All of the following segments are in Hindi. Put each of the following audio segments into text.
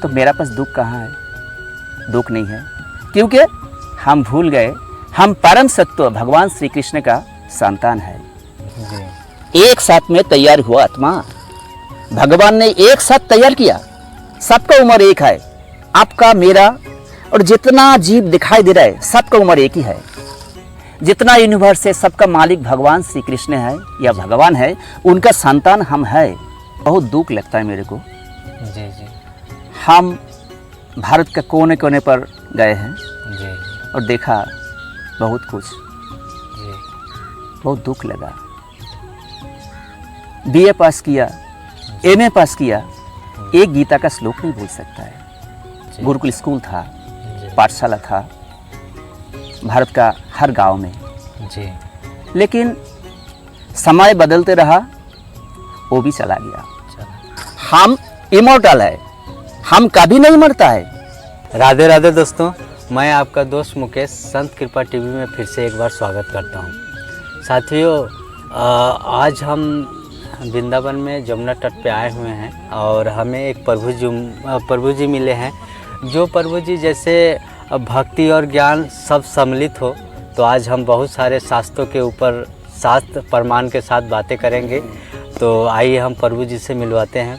तो मेरा पास दुख कहाँ है? दुख नहीं है, क्योंकि हम भूल गए हम परम सत्व भगवान श्री कृष्ण का संतान है। एक साथ में तैयार हुआ आत्मा, भगवान ने एक साथ तैयार किया। सबका उम्र एक है, आपका मेरा और जितना जीव दिखाई दे रहा है सबका उम्र एक ही है। जितना यूनिवर्स है सबका मालिक भगवान श्री कृष्ण है या भगवान है, उनका संतान हम है। बहुत दुख लगता है मेरे को। जी जी। हम भारत के कोने कोने पर गए हैं जी और देखा बहुत कुछ, जी। बहुत दुख लगा। बीए पास किया, एमए पास किया, एक गीता का श्लोक नहीं भूल सकता है। गुरुकुल स्कूल था, पाठशाला था भारत का हर गांव में जी। लेकिन समय बदलते रहा, वो भी चला गया। हम इमोर्टल है, हम कभी नहीं मरता है। राधे राधे दोस्तों, मैं आपका दोस्त मुकेश संत कृपा टीवी में फिर से एक बार स्वागत करता हूं। साथियों, आज हम वृंदावन में जमुना तट पे आए हुए हैं और हमें एक प्रभु जी मिले हैं, जो प्रभु जी जैसे भक्ति और ज्ञान सब सम्मिलित हो। तो आज हम बहुत सारे शास्त्रों के ऊपर शास्त्र प्रमाण के साथ बातें करेंगे। तो आइए हम प्रभु जी से मिलवाते हैं।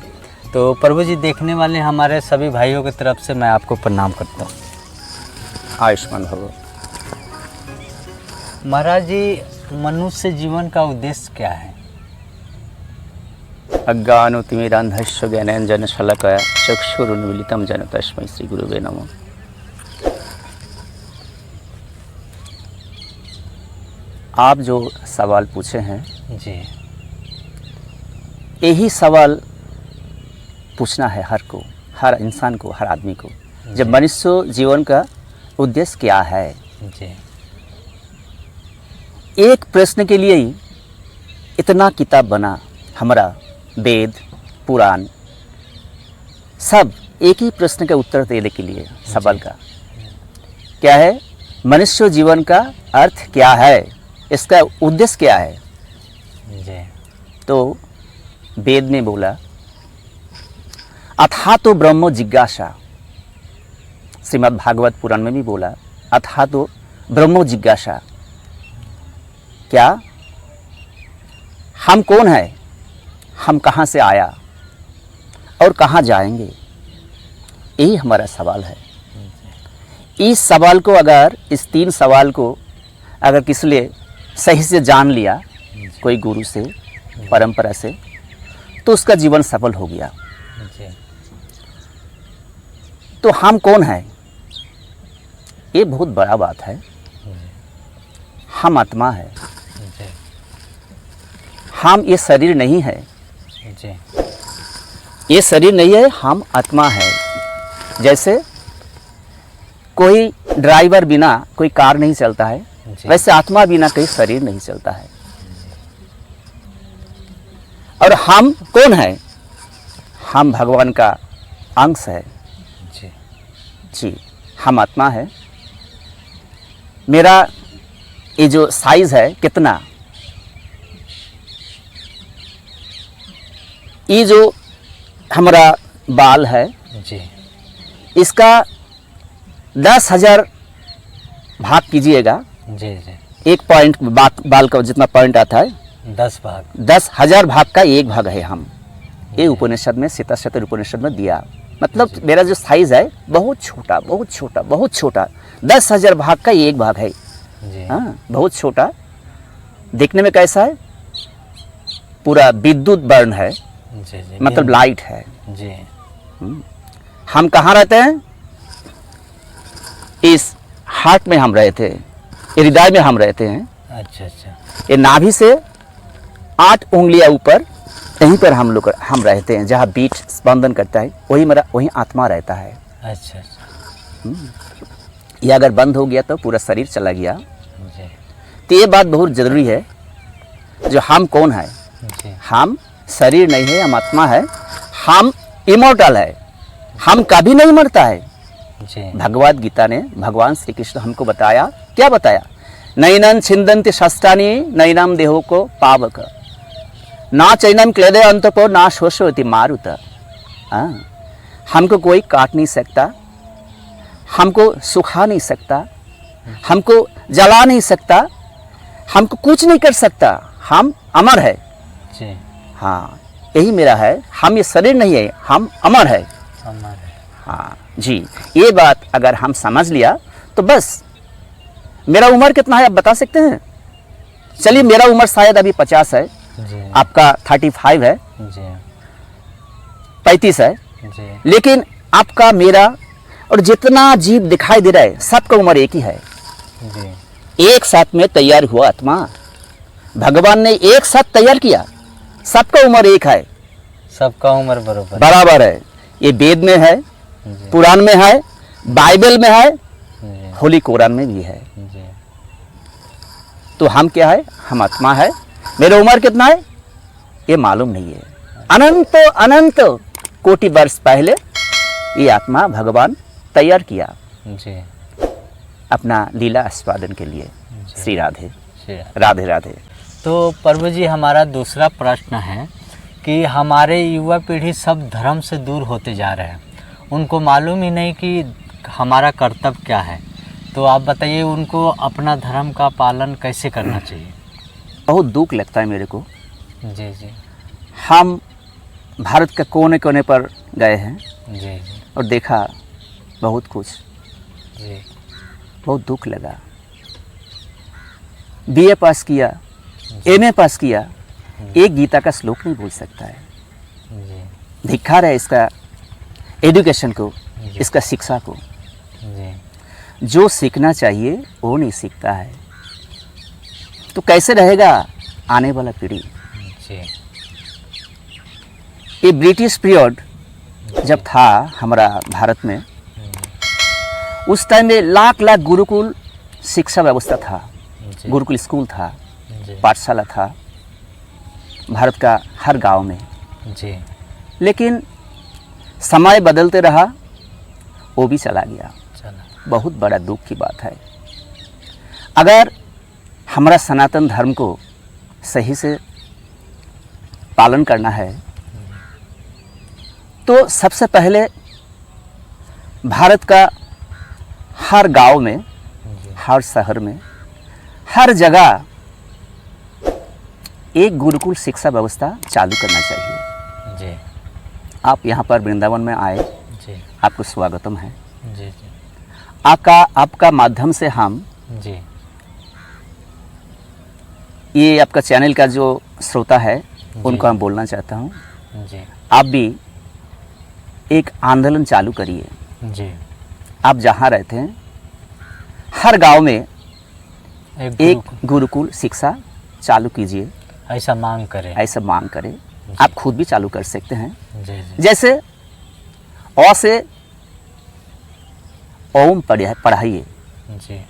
तो प्रभु जी, देखने वाले हमारे सभी भाइयों की तरफ से मैं आपको प्रणाम करता हूँ। आयुष्मान भव। महाराज जी, मनुष्य जीवन का उद्देश्य क्या है? अज्ञानतिमिरान्धस्य ज्ञानाञ्जन शलाकया चक्षुरुन्मीलितं येन तस्मै श्री गुरुवे नमः। आप जो सवाल पूछे हैं जी, यही सवाल पूछना है हर इंसान को, हर आदमी को। जब मनुष्य जीवन का उद्देश्य क्या है, जी। एक प्रश्न के लिए ही इतना किताब बना। हमारा वेद पुराण सब एक ही प्रश्न का उत्तर देने के लिए सवाल का क्या है, मनुष्य जीवन का अर्थ क्या है, इसका उद्देश्य क्या है। जी। तो वेद में बोला अथा तो ब्रह्म जिज्ञासा। श्रीमद् भागवत पुराण में भी बोला अथा तो ब्रह्म जिज्ञासा। क्या हम कौन है, हम कहाँ से आया और कहाँ जाएंगे, यही हमारा सवाल है। इस सवाल को इस तीन सवाल को अगर किसी ने सही से जान लिया, कोई गुरु से परंपरा से, तो उसका जीवन सफल हो गया। तो हम कौन है, ये बहुत बड़ा बात है। हम आत्मा है, हम ये शरीर नहीं है। ये शरीर नहीं है, हम आत्मा है। जैसे कोई ड्राइवर बिना कोई कार नहीं चलता है, वैसे आत्मा बिना कोई शरीर नहीं चलता है। और हम कौन है, हम भगवान का अंश है। जी, हम आत्मा है। मेरा ये जो साइज है कितना, ये जो हमारा बाल है जी, इसका 10,000 भाग कीजिएगा। जी जी। एक पॉइंट बाल का जितना पॉइंट आता है 10 भाग, 10,000 भाग का एक भाग है हम। ये उपनिषद में, सीताशतर उपनिषद में दिया। मतलब मेरा जो साइज है बहुत छोटा, बहुत छोटा, बहुत छोटा, 10,000 भाग का एक भाग है। हाँ, बहुत छोटा। देखने में कैसा है, पूरा विद्युत बर्न है। जी जी, मतलब लाइट है। जी। हम कहाँ रहते हैं, इस हार्ट में हम रहते हैं, हृदय में हम रहते हैं। अच्छा अच्छा। ये नाभि से 8 उंगलियां ऊपर, यहीं पर हम रहते हैं। जहाँ बीट स्पंदन करता है वही आत्मा रहता है। अच्छा अच्छा। ये अगर बंद हो गया तो पूरा शरीर चला गया। जी। तो ये बात बहुत जरूरी है, जो हम कौन है। जी। हम शरीर नहीं है, हम आत्मा है। हम इमोर्टल है, हम कभी नहीं मरता है। जी। भगवद गीता ने भगवान श्री कृष्ण हमको बताया, क्या बताया, नैनम छिंदन्ति शस्त्राणि नैनम देहो को पावक ना चैनम क्लेदे अंतपो ना शोषयति मारुत। हमको कोई काट नहीं सकता, हमको सुखा नहीं सकता, हमको जला नहीं सकता, हमको कुछ नहीं कर सकता। हम अमर है। जी। हाँ, यही मेरा है। हम ये शरीर नहीं है, हम अमर है। अमर है। हाँ जी, ये बात अगर हम समझ लिया तो बस। मेरा उम्र कितना है आप बता सकते हैं? चलिए, मेरा उम्र शायद अभी 50 है, जी। आपका 35 है, जी। 35 है, जी। लेकिन आपका, मेरा और जितना जीव दिखाई दे रहा है सबका उम्र एक ही है। जी। एक साथ में तैयार हुआ आत्मा, भगवान ने एक साथ तैयार किया, सबका उम्र एक है, सबका उम्र बराबर बराबर है। ये वेद में है, जी। पुराण में है, बाइबल में है, जी। होली कुरान में भी है। जी। तो हम क्या है? हम आत्मा है। मेरा उम्र कितना है ये मालूम नहीं है। अनंत अनंत कोटि वर्ष पहले ये आत्मा भगवान तैयार किया जी। अपना लीला आस्वादन के लिए। जी। श्री राधे जी। राधे राधे। तो प्रभु जी, हमारा दूसरा प्रश्न है कि हमारे युवा पीढ़ी सब धर्म से दूर होते जा रहे हैं, उनको मालूम ही नहीं कि हमारा कर्तव्य क्या है। तो आप बताइए, उनको अपना धर्म का पालन कैसे करना चाहिए? बहुत दुख लगता है मेरे को। जी। जी। हम भारत के कोने कोने पर गए हैं जी। जी। और देखा बहुत कुछ, जी। बहुत दुख लगा। बीए पास किया, एमए पास किया, एक गीता का श्लोक नहीं बोल सकता है। जी। धिक्कार है इसका एजुकेशन को, जी। इसका शिक्षा को। जी। जो सीखना चाहिए वो नहीं सीखता है, तो कैसे रहेगा आने वाला पीढ़ी? जी। ये ब्रिटिश पीरियड जब था हमारा भारत में, उस टाइम में लाख लाख गुरुकुल शिक्षा व्यवस्था था, जी। गुरुकुल स्कूल था, जी। पाठशाला था भारत का हर गांव में। जी। लेकिन समय बदलते रहा, वो भी चला गया। चला। बहुत बड़ा दुख की बात है। अगर हमारा सनातन धर्म को सही से पालन करना है तो सबसे पहले भारत का हर गांव में, जी। हर शहर में, हर जगह एक गुरुकुल शिक्षा व्यवस्था चालू करना चाहिए। जी। आप यहाँ पर वृंदावन में आए, जी। आपको स्वागतम है। जी। जी। आपका माध्यम से हम, जी। ये आपका चैनल का जो श्रोता है उनको हम बोलना चाहता हूँ, जी। आप भी एक आंदोलन चालू करिए। जी। आप जहाँ रहते हैं हर गांव में एक गुरु गुरुकुल शिक्षा चालू कीजिए, ऐसा मांग करें। ऐसा मांग करें। आप खुद भी चालू कर सकते हैं। जी। जी। जैसे अ से ओम पढ़ाइए, जी।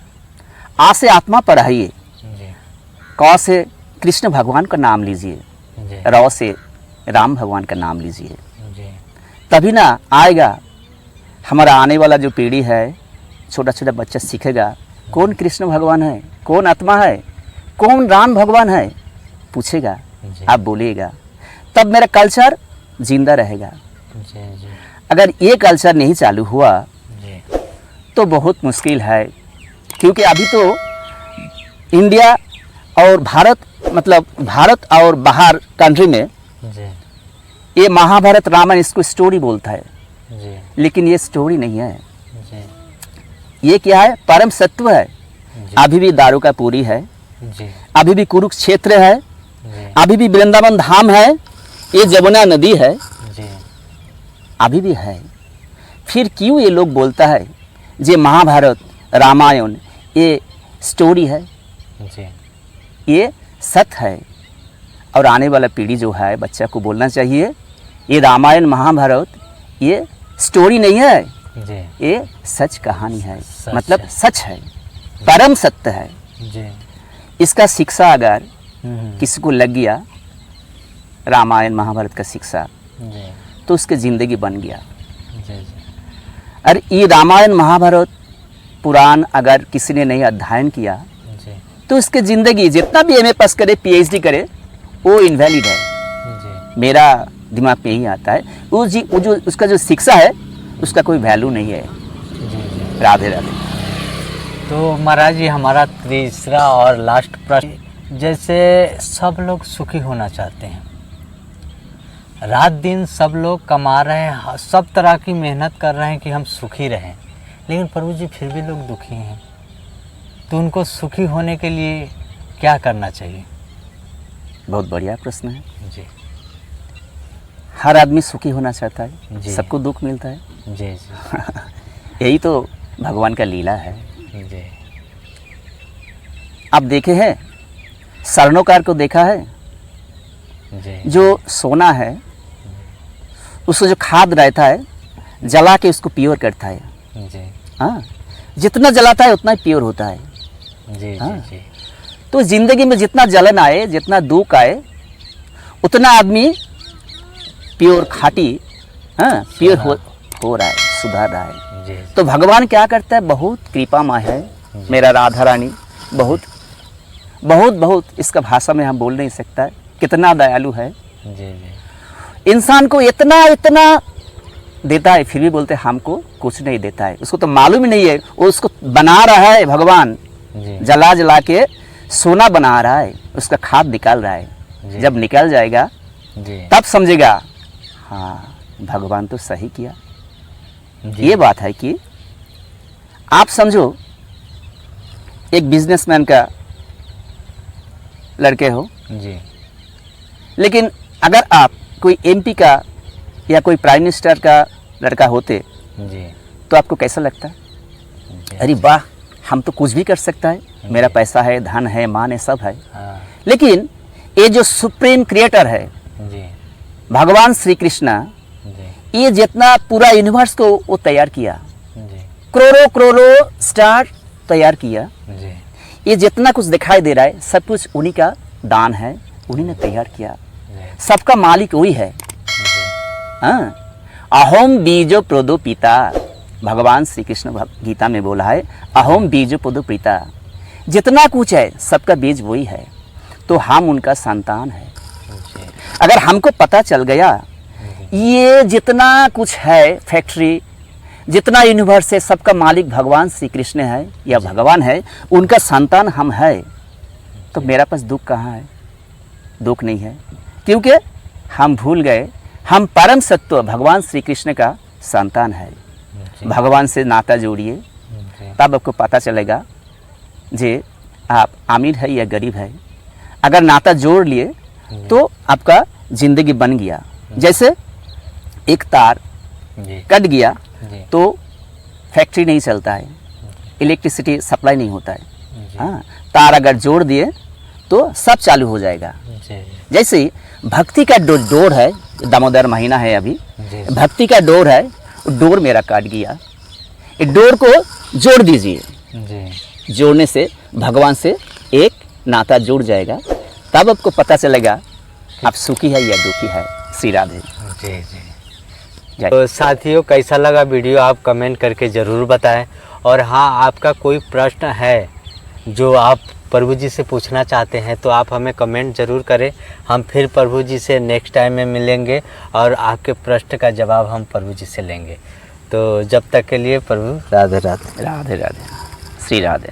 आ से आत्मा पढ़ाइए, जी। क से कृष्ण भगवान का नाम लीजिए, जी। र से राम भगवान का नाम लीजिए। जी। तभी ना आएगा हमारा आने वाला जो पीढ़ी है, छोटा छोटा बच्चा सीखेगा कौन कृष्ण भगवान है, कौन आत्मा है, कौन राम भगवान है, पूछेगा, जी। आप बोलिएगा, तब मेरा कल्चर जिंदा रहेगा। जी। जी। अगर ये कल्चर नहीं चालू हुआ जी। तो बहुत मुश्किल है, क्योंकि अभी तो इंडिया और भारत, मतलब भारत और बाहर कंट्री में जी। ये महाभारत रामायण इसको स्टोरी बोलता है, जी। लेकिन ये स्टोरी नहीं है। जी। ये क्या है? परम सत्व है। जी। अभी भी दारू का पूरी है, जी। अभी भी कुरुक्षेत्र है, जी। अभी भी वृंदावन धाम है, ये जमुना नदी है, जी। अभी भी है। फिर क्यों ये लोग बोलता है जे महाभारत रामायण ये स्टोरी है? जी। ये सत्य है। और आने वाला पीढ़ी जो है, बच्चा को बोलना चाहिए ये रामायण महाभारत ये स्टोरी नहीं है, जी। ये सच कहानी है, सच मतलब है। सच है, परम सत्य है। जी। इसका शिक्षा अगर हम्म। किसी को लग गया, रामायण महाभारत का शिक्षा, जी। तो उसकी ज़िंदगी बन गया। जी। जी। और ये रामायण महाभारत पुराण अगर किसी ने नहीं अध्ययन किया जी। तो उसकी ज़िंदगी जितना भी एमए पास करे, पीएचडी करे, वो इनवैलिड है। जी। मेरा दिमाग में यही आता है। वो जो उसका जो शिक्षा है उसका कोई वैल्यू नहीं है। जी। राधे राधे। तो महाराज जी, हमारा तीसरा और लास्ट प्रश्न, जैसे सब लोग सुखी होना चाहते हैं, रात दिन सब लोग कमा रहे हैं, सब तरह की मेहनत कर रहे हैं कि हम सुखी रहें, लेकिन प्रभु जी फिर भी लोग दुखी हैं, तो उनको सुखी होने के लिए क्या करना चाहिए? बहुत बढ़िया प्रश्न है। जी हर आदमी सुखी होना चाहता है, जी। सबको दुख मिलता है। जी जी यही तो भगवान का लीला है। जी आप देखे हैं, स्वर्णकार को देखा है, जी जो सोना है उसको जो खाद रहता है जला के उसको प्योर करता है। जी हाँ, जितना जलाता है उतना ही प्योर होता है। जी हाँ। जी जी तो जिंदगी में जितना जलन आए, जितना दुख आए, उतना आदमी प्योर खाटी, हाँ, प्योर हो रहा है, सुधार रहा है। जी तो भगवान क्या करता है, बहुत कृपामय है मेरा राधा रानी, बहुत बहुत बहुत, इसका भाषा में हम बोल नहीं सकता है, कितना दयालु है। जी जी इंसान को इतना इतना देता है, फिर भी बोलते हैं हमको कुछ नहीं देता है। उसको तो मालूम ही नहीं है, वो उसको बना रहा है भगवान, जी जला जला के सोना बना रहा है, उसका खाद निकाल रहा है। जी। जब निकल जाएगा जी तब समझेगा, हाँ भगवान तो सही किया। जी। ये बात है कि आप समझो एक बिजनेसमैन का लड़के हो, जी लेकिन अगर आप कोई एमपी का या कोई प्राइम मिनिस्टर का लड़का होते जी तो आपको कैसा लगता है? जी। अरे वाह, हम तो कुछ भी कर सकता है, मेरा पैसा है, धन है, मान है, सब है। हाँ। लेकिन ये जो सुप्रीम क्रिएटर है जी भगवान श्री कृष्णा, जी ये जितना पूरा यूनिवर्स को वो तैयार किया, जी करोड़ों करोड़ों स्टार तैयार किया, जी ये जितना कुछ दिखाई दे रहा है सब कुछ उन्हीं का दान है, उन्हीं ने तैयार किया। जी सबका मालिक वही है। हाँ, अहोम बीजो प्रोदो पिता, भगवान श्री कृष्ण गीता में बोला है, अहोम बीजो प्रोदो पिता, जितना कुछ है सबका बीज वही है, तो हम उनका संतान है। जी अगर हमको पता चल गया ये जितना कुछ है, फैक्ट्री जितना यूनिवर्स है, सबका मालिक भगवान श्री कृष्ण है या भगवान है, उनका संतान हम है, तो मेरा पास दुख कहाँ है? दुख नहीं है, क्योंकि हम भूल गए हम परम सत्व भगवान श्री कृष्ण का संतान है। जी भगवान से नाता जोड़िए, जी तब आपको पता चलेगा जे आप अमीर है या गरीब है। अगर नाता जोड़ लिए तो आपका जिंदगी बन गया। जैसे एक तार जी कट गया जी तो फैक्ट्री नहीं चलता है, इलेक्ट्रिसिटी सप्लाई नहीं होता है। जी हाँ, तार अगर जोड़ दिए तो सब चालू हो जाएगा। जी जैसे ही भक्ति का डोर है, दामोदर महीना है अभी, जी भक्ति का डोर है, डोर मेरा काट गया, इस डोर को जोड़ दीजिए। जी जोड़ने से भगवान से एक नाता जुड़ जाएगा, तब आपको पता चलेगा आप सुखी है या दुखी है। श्री राधे। जी जी जय। तो साथियों, कैसा लगा वीडियो आप कमेंट करके ज़रूर बताएं। और हाँ, आपका कोई प्रश्न है जो आप प्रभु जी से पूछना चाहते हैं तो आप हमें कमेंट ज़रूर करें। हम फिर प्रभु जी से नेक्स्ट टाइम में मिलेंगे और आपके प्रश्न का जवाब हम प्रभु जी से लेंगे। तो जब तक के लिए प्रभु राधे राधे। राधे राधे। श्री राधे।